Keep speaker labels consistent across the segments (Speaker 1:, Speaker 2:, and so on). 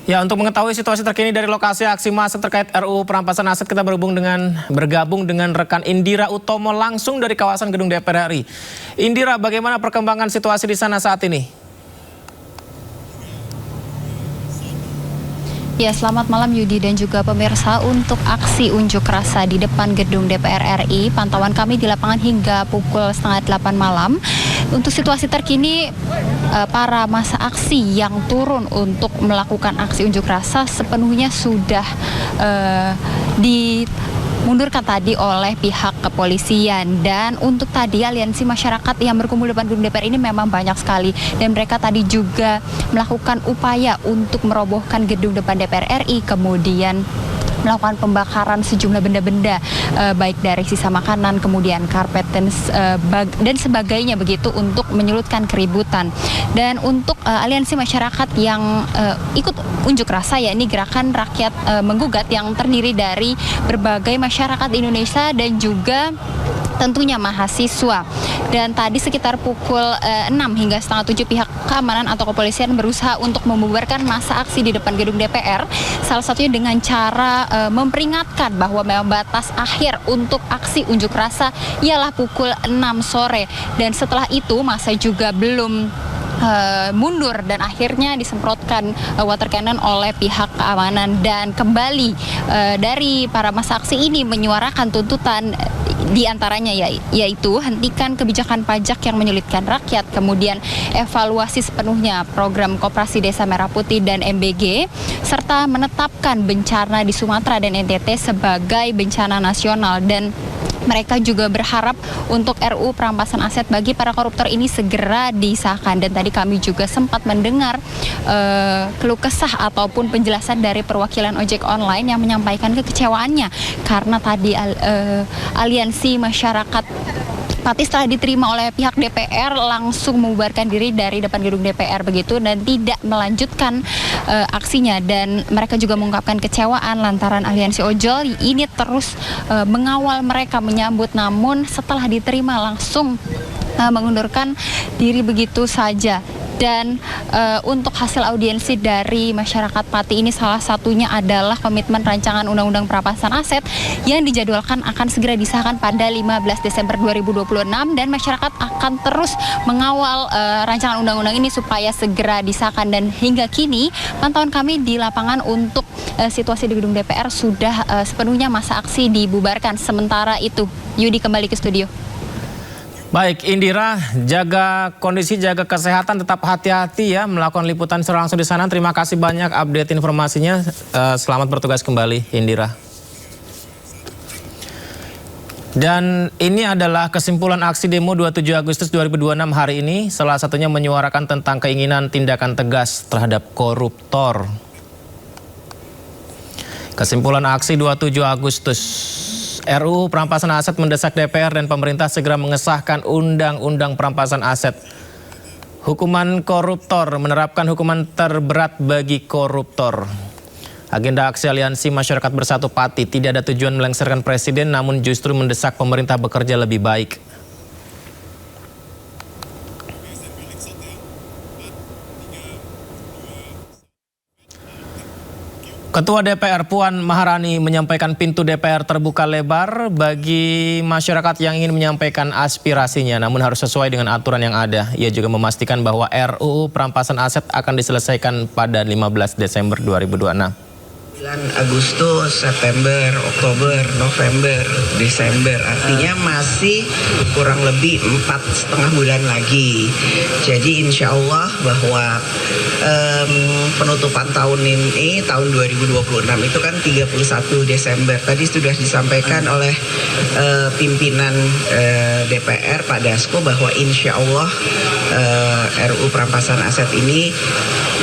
Speaker 1: Ya, untuk mengetahui situasi terkini dari lokasi aksi massa terkait RUU perampasan aset, kita bergabung dengan rekan Indira Utomo langsung dari kawasan gedung DPR RI. Indira, bagaimana perkembangan situasi di sana saat ini?
Speaker 2: Ya, selamat malam Yudi dan juga pemirsa. Untuk aksi unjuk rasa di depan gedung DPR RI, pantauan kami di lapangan hingga pukul 7:30 malam. Untuk situasi terkini, para massa aksi yang turun untuk melakukan aksi unjuk rasa sepenuhnya sudah dimundurkan tadi oleh pihak kepolisian. Dan untuk tadi aliansi masyarakat yang berkumpul di depan gedung DPR ini memang banyak sekali, dan mereka tadi juga melakukan upaya untuk merobohkan gedung depan DPR RI, kemudian melakukan pembakaran sejumlah benda-benda, baik dari sisa makanan, kemudian karpet dan sebagainya begitu, untuk menyurutkan keributan. Dan untuk aliansi masyarakat yang ikut unjuk rasa, yakni Gerakan Rakyat Menggugat, yang terdiri dari berbagai masyarakat Indonesia dan juga tentunya mahasiswa. Dan tadi sekitar pukul 6 hingga 6:30 pihak keamanan atau kepolisian berusaha untuk membubarkan massa aksi di depan gedung DPR. Salah satunya dengan cara memperingatkan bahwa memang batas akhir untuk aksi unjuk rasa ialah pukul 6 sore. Dan setelah itu massa juga belum mundur dan akhirnya disemprotkan water cannon oleh pihak keamanan. Dan kembali dari para massa aksi ini menyuarakan tuntutan diantaranya yaitu hentikan kebijakan pajak yang menyulitkan rakyat, kemudian evaluasi sepenuhnya program Koperasi Desa Merah Putih dan MBG, serta menetapkan bencana di Sumatera dan NTT sebagai bencana nasional. Dan mereka juga berharap untuk RUU perampasan aset bagi para koruptor ini segera disahkan. Dan tadi kami juga sempat mendengar keluh kesah ataupun penjelasan dari perwakilan ojek online yang menyampaikan kekecewaannya karena tadi aliansi masyarakat Pati setelah diterima oleh pihak DPR langsung membubarkan diri dari depan gedung DPR begitu dan tidak melanjutkan aksinya. Dan mereka juga mengungkapkan kecewaan lantaran aliansi ojol ini terus mengawal mereka menyambut, namun setelah diterima langsung mengundurkan diri begitu saja. Dan untuk hasil audiensi dari masyarakat Pati ini salah satunya adalah komitmen rancangan Undang-Undang Perampasan Aset yang dijadwalkan akan segera disahkan pada 15 Desember 2026, dan masyarakat akan terus mengawal rancangan undang-undang ini supaya segera disahkan. Dan hingga kini pantauan kami di lapangan untuk situasi di gedung DPR sudah sepenuhnya massa aksi dibubarkan. Sementara itu, Yudi, kembali ke studio.
Speaker 1: Baik, Indira, jaga kondisi, jaga kesehatan, tetap hati-hati ya melakukan liputan secara langsung di sana. Terima kasih banyak update informasinya. Selamat bertugas kembali, Indira. Dan ini adalah kesimpulan aksi demo 27 Agustus 2026 hari ini. Salah satunya menyuarakan tentang keinginan tindakan tegas terhadap koruptor. Kesimpulan aksi 27 Agustus. RUU perampasan aset mendesak DPR dan pemerintah segera mengesahkan Undang-Undang Perampasan Aset. Hukuman koruptor, menerapkan hukuman terberat bagi koruptor. Agenda aksi Aliansi Masyarakat Bersatu Pati tidak ada tujuan melengsarkan presiden, namun justru mendesak pemerintah bekerja lebih baik. Ketua DPR Puan Maharani menyampaikan pintu DPR terbuka lebar bagi masyarakat yang ingin menyampaikan aspirasinya, namun harus sesuai dengan aturan yang ada. Ia juga memastikan bahwa RUU perampasan aset akan diselesaikan pada 15 Desember 2026.
Speaker 3: Agustus, September, Oktober, November, Desember, artinya masih kurang lebih 4,5 bulan lagi. Jadi insya Allah bahwa penutupan tahun ini, tahun 2026 itu kan 31 Desember. Tadi sudah disampaikan oleh pimpinan DPR Pak Dasko bahwa insya Allah RUU perampasan aset ini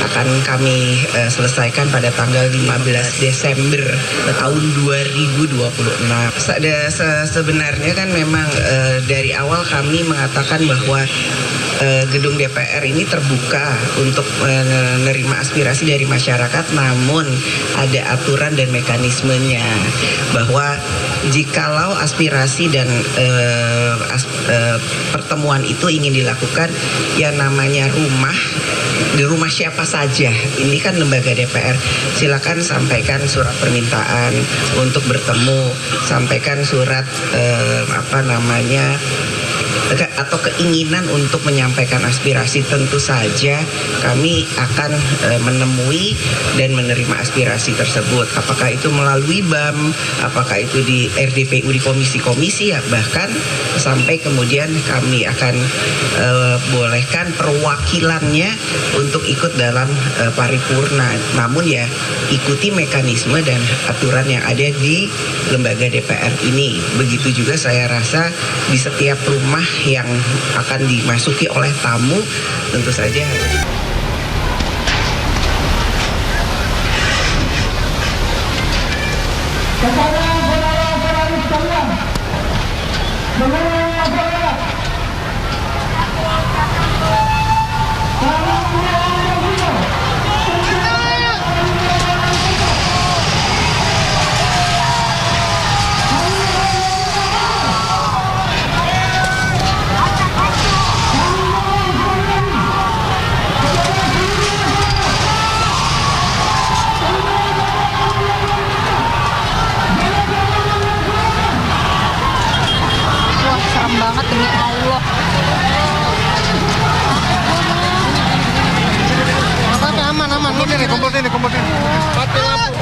Speaker 3: akan kami selesaikan pada tanggal 15 Desember tahun 2026. Sebenarnya kan memang dari awal kami mengatakan bahwa gedung DPR ini terbuka untuk menerima aspirasi dari masyarakat, namun ada aturan dan mekanismenya bahwa jikalau aspirasi dan pertemuan itu ingin dilakukan, yang namanya di rumah siapa saja, ini kan lembaga DPR, silakan sampaikan surat permintaan untuk bertemu, sampaikan surat atau keinginan untuk menyampaikan aspirasi. Tentu saja kami akan menemui dan menerima aspirasi tersebut, apakah itu melalui BAM, apakah itu di RDPU di komisi-komisi, ya bahkan sampai kemudian kami akan bolehkan perwakilannya untuk ikut dalam paripurna. Namun ya ikuti mekanisme dan aturan yang ada di lembaga DPR ini. Begitu juga saya rasa di setiap rumah yang akan dimasuki oleh tamu, tentu saja harus.
Speaker 2: Banget demi Allah.
Speaker 4: Aman. Kumpul sini. Mati lampu.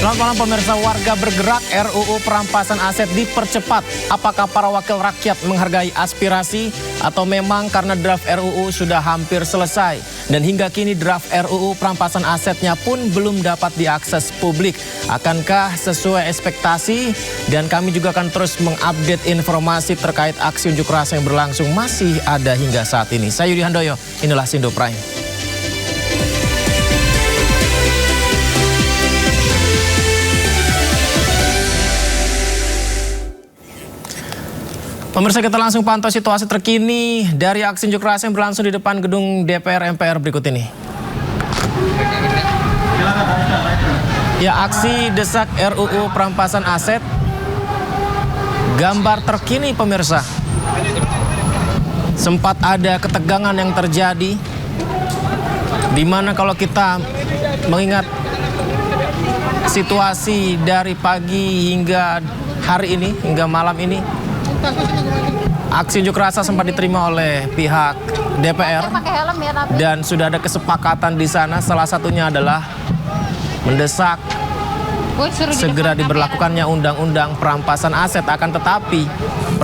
Speaker 1: Selamat malam pemirsa. Warga bergerak, RUU perampasan aset dipercepat. Apakah para wakil rakyat menghargai aspirasi atau memang karena draft RUU sudah hampir selesai? Dan hingga kini draft RUU perampasan asetnya pun belum dapat diakses publik. Akankah sesuai ekspektasi? Dan kami juga akan terus mengupdate informasi terkait aksi unjuk rasa yang berlangsung masih ada hingga saat ini. Saya Yudi Handoyo, inilah Sindo Prime. Pemirsa, kita langsung pantau situasi terkini dari aksi unjuk rasa yang berlangsung di depan gedung DPR MPR berikut ini. Ya, aksi desak RUU perampasan aset. Gambar terkini pemirsa. Sempat ada ketegangan yang terjadi, di mana kalau kita mengingat situasi dari pagi hingga hari ini, hingga malam ini, aksi unjuk rasa sempat diterima oleh pihak DPR dan sudah ada kesepakatan di sana. Salah satunya adalah mendesak segera diberlakukannya undang-undang perampasan aset. Akan tetapi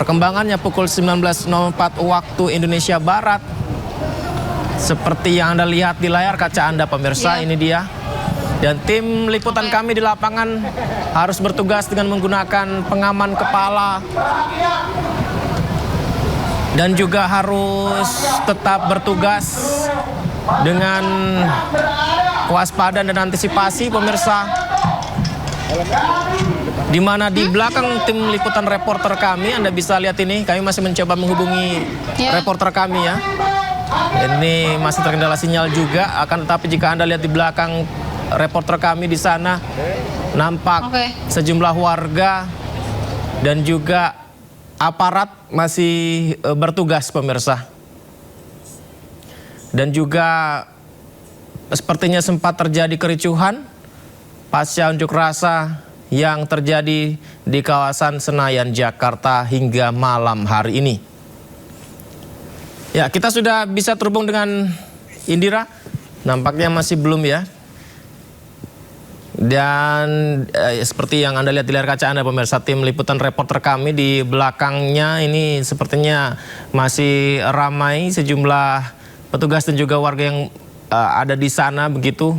Speaker 1: Perkembangannya pukul 19.04 waktu Indonesia Barat. Seperti yang Anda lihat di layar kaca Anda pemirsa, ini dia. Dan tim liputan kami di lapangan harus bertugas dengan menggunakan pengaman kepala. Dan juga harus tetap bertugas dengan kewaspadaan dan antisipasi pemirsa. Di mana di belakang tim liputan reporter kami, Anda bisa lihat ini, kami masih mencoba menghubungi reporter kami ya. Ini masih terkendala sinyal juga, akan tetapi jika Anda lihat di belakang reporter kami di sana, nampak sejumlah warga dan juga aparat masih bertugas pemirsa. Dan juga sepertinya sempat terjadi kericuhan pasca unjuk rasa yang terjadi di kawasan Senayan, Jakarta hingga malam hari ini. Ya, kita sudah bisa terhubung dengan Indira. Nampaknya masih belum ya. Dan seperti yang Anda lihat di layar kaca Anda pemirsa, tim liputan reporter kami di belakangnya ini sepertinya masih ramai sejumlah petugas dan juga warga yang ada di sana begitu.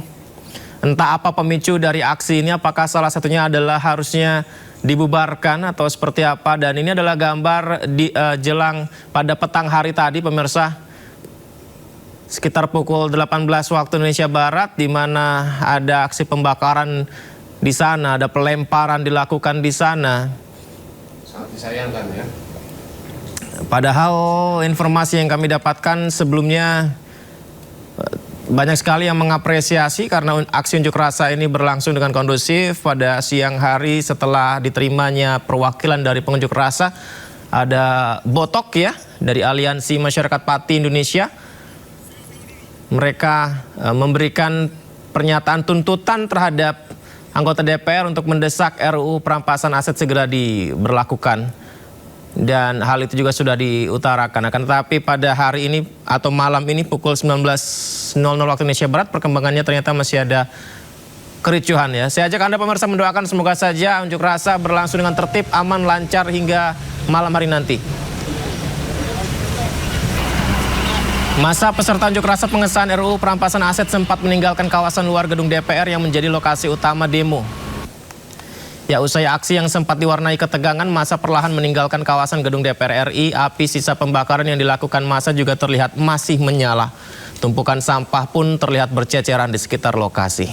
Speaker 1: Entah apa pemicu dari aksi ini, apakah salah satunya adalah harusnya dibubarkan atau seperti apa. Dan ini adalah gambar di jelang pada petang hari tadi pemirsa. Sekitar pukul 18 waktu Indonesia Barat, di mana ada aksi pembakaran di sana, ada pelemparan dilakukan di sana.
Speaker 4: Sangat disayangkan ya.
Speaker 1: Padahal informasi yang kami dapatkan sebelumnya banyak sekali yang mengapresiasi karena aksi unjuk rasa ini berlangsung dengan kondusif. Pada siang hari setelah diterimanya perwakilan dari pengunjuk rasa, ada Botok ya dari Aliansi Masyarakat Pati Indonesia. Mereka memberikan pernyataan tuntutan terhadap anggota DPR untuk mendesak RUU perampasan aset segera diberlakukan. Dan hal itu juga sudah diutarakan. Akan tetapi pada hari ini atau malam ini pukul 19.00 waktu Indonesia Barat, perkembangannya ternyata masih ada kericuhan ya. Saya ajak Anda pemirsa mendoakan semoga saja unjuk rasa berlangsung dengan tertib, aman, lancar hingga malam hari nanti. Masa peserta unjuk rasa pengesahan RUU perampasan aset sempat meninggalkan kawasan luar gedung DPR yang menjadi lokasi utama demo. Ya, usai aksi yang sempat diwarnai ketegangan, massa perlahan meninggalkan kawasan gedung DPR RI. Api sisa pembakaran yang dilakukan massa juga terlihat masih menyala. Tumpukan sampah pun terlihat berceceran di sekitar lokasi.